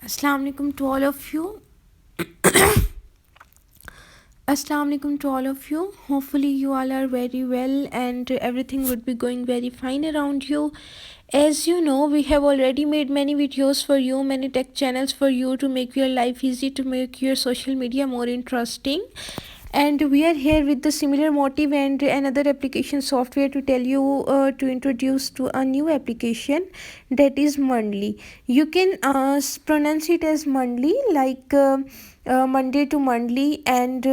Assalamu alaikum to all of you. Assalamu alaikum to all of you. Hopefully you all are very well and everything would be going very fine around you. As you know, we have already made many videos for you, many tech channels for you to make your life easy, to make your social media more interesting. And we are here with the similar motive and another application software to tell you to introduce to a new application, that is Mondly. You can pronounce it as Mondly, like Monday to Mondly, and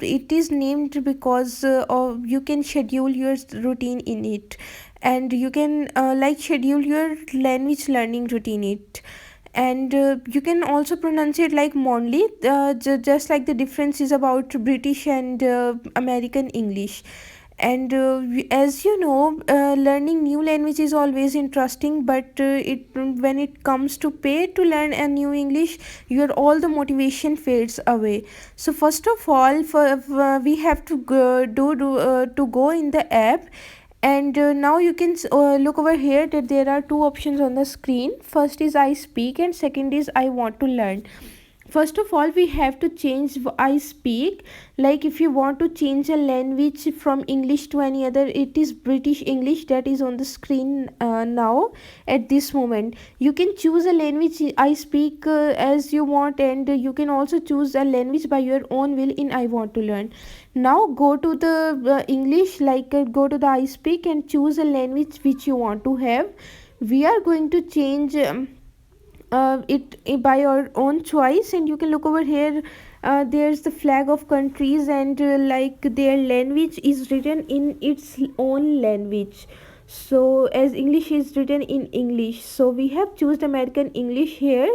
it is named because you can schedule your routine in it, and you can like schedule your language learning routine it. And you can also pronounce it like Monly, just like the difference is about British and American English. And as you know, learning new language is always interesting, but it when it comes to pay to learn a new English, your all the motivation fades away. So first of all, we have to to go in the app. And now you can look over here that there are two options on the screen. First is I speak and second is I want to learn. First of all, we have to change I speak. Like if you want to change a language from English to any other, it is British English that is on the screen now at this moment. You can choose a language I speak as you want, and you can also choose a language by your own will in I want to learn. Now go to the English, like go to the I speak and choose a language which you want to have. We are going to change it by your own choice, and you can look over here. There's the flag of countries, and like their language is written in its own language. So as English is written in English, so we have chosen American English here,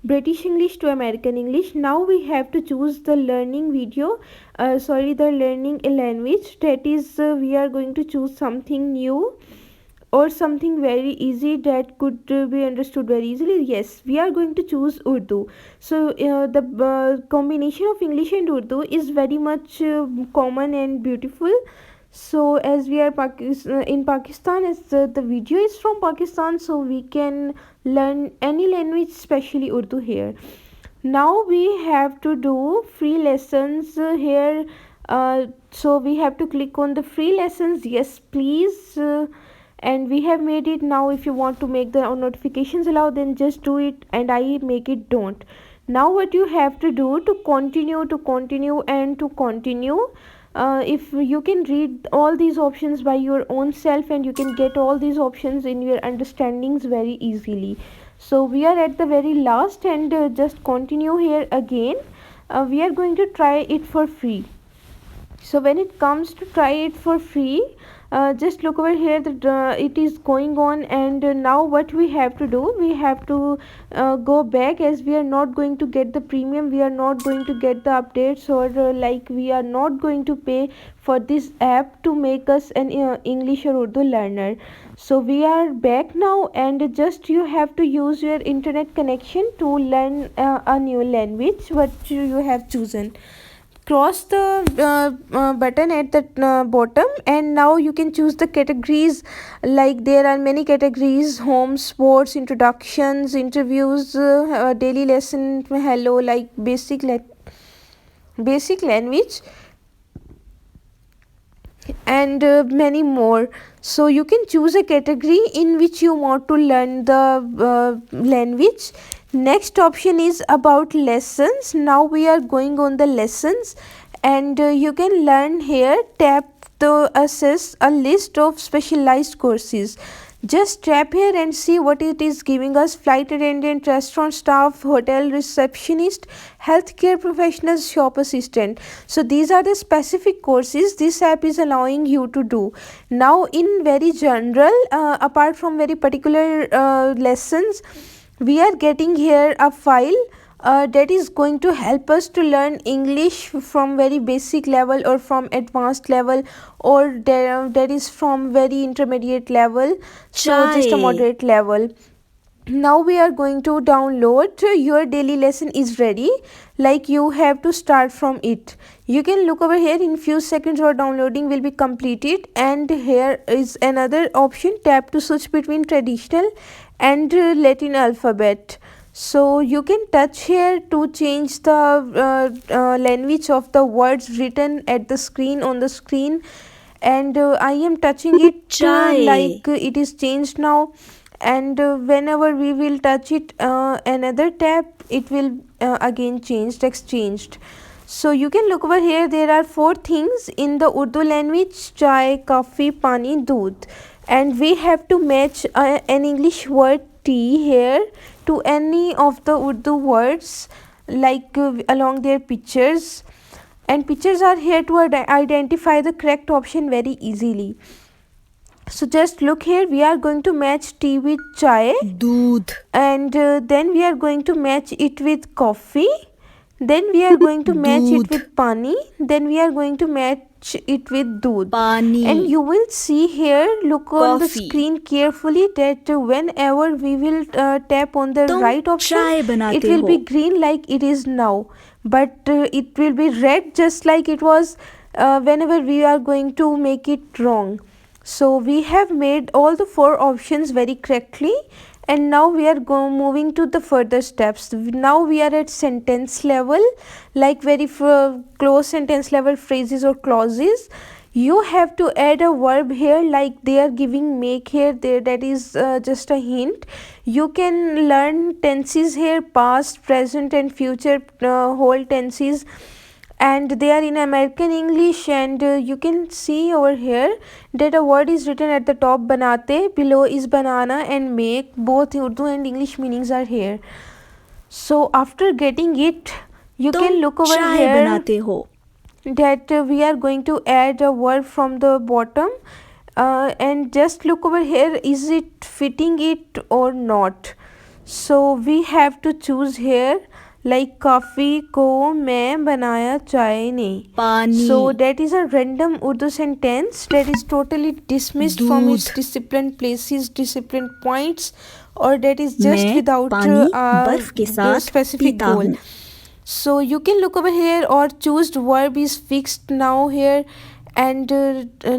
British English to American English. Now we have to choose the learning video, the learning language, that is we are going to choose something new or something very easy that could be understood very easily. Yes, we are going to choose Urdu. So the combination of English and Urdu is very much common and beautiful. So as we are in Pakistan, as the video is from Pakistan, so we can learn any language, especially Urdu here. Now we have to do free lessons here. So we have to click on the free lessons, yes please. And we have made it. Now if you want to make the notifications allow, then just do it, and I make it don't. Now what you have to do to continue and to continue, if you can read all these options by your own self, and you can get all these options in your understandings very easily. So we are at the very last, and just continue here again. We are going to try it for free. So when it comes to try it for free, just look over here that it is going on. And now what we have to do, we have to go back, as we are not going to get the premium, we are not going to get the updates, or like we are not going to pay for this app to make us an English or Urdu learner. So we are back now, and just you have to use your internet connection to learn a new language what you have chosen. Cross the button at the bottom, and now you can choose the categories. Like there are many categories: home, sports, introductions, interviews, daily lesson, hello, like basic language, and many more. So you can choose a category in which you want to learn the language. Next option is about lessons. Now we are going on the lessons, and you can learn here. Tap to access a list of specialized courses. Just tap here and see what it is giving us: flight attendant, restaurant staff, hotel receptionist, healthcare professionals, shop assistant. So these are the specific courses this app is allowing you to do. Now in very general, apart from very particular lessons, we are getting here a file that is going to help us to learn English from very basic level, or from advanced level, or that is from very intermediate level, so just a moderate level. Now we are going to download. Your daily lesson is ready, like you have to start from it. You can look over here. In few seconds your downloading will be completed, and here is another option: tap to switch between traditional and Latin alphabet. So you can touch here to change the language of the words written at the screen on the screen, and I am touching it Chai. like it is changed now, and whenever we will touch it another tab, it will again changed exchanged. So you can look over here, there are 4 things in the Urdu language: chai, coffee, pani, doodh, and we have to match an English word tea here to any of the Urdu words, like along their pictures, and pictures are here to identify the correct option very easily. So just look here, we are going to match tea with chai, Doodh. and then we are going to match it with coffee, then we are going to match it Doodh. with pani, then we are going to match it with doodh. Pani. And you will see here, look on the Coffee. screen carefully, that whenever we will tap on the तुम right option, चाय it बनाते will हो be green like it is now, but it will be red just like it was whenever we are going to make it wrong. So we have made all the 4 options very correctly, and now we are moving to the further steps. Now we are at sentence level, like very close sentence level phrases or clauses. You have to add a verb here, like they are giving make here, there, that is just a hint. You can learn tenses here: past, present and future whole tenses, and they are in American English, and you can see over here that a word is written at the top, banate, below is banana and make. Both Urdu and English meanings are here. So after getting it, you तुम can look over चाय here बनाते हो that we are going to add a word from the bottom, and just look over here, is it fitting it or not. So we have to choose here, like coffee को मैं बनाया चाय ने. पानी So that is a random Urdu sentence that is totally dismissed from its दूध disciplined places, disciplined points, or that is just मैं without पानी बर्फ के the साथ specific पीता goal. हूँ So you can look over here, or choose verb is fixed now here, and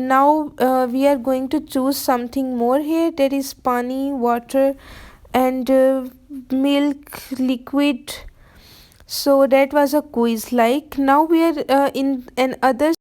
now we are going to choose something more here, that is pani, water, and milk, liquid. So that was a quiz. Like now we are in an other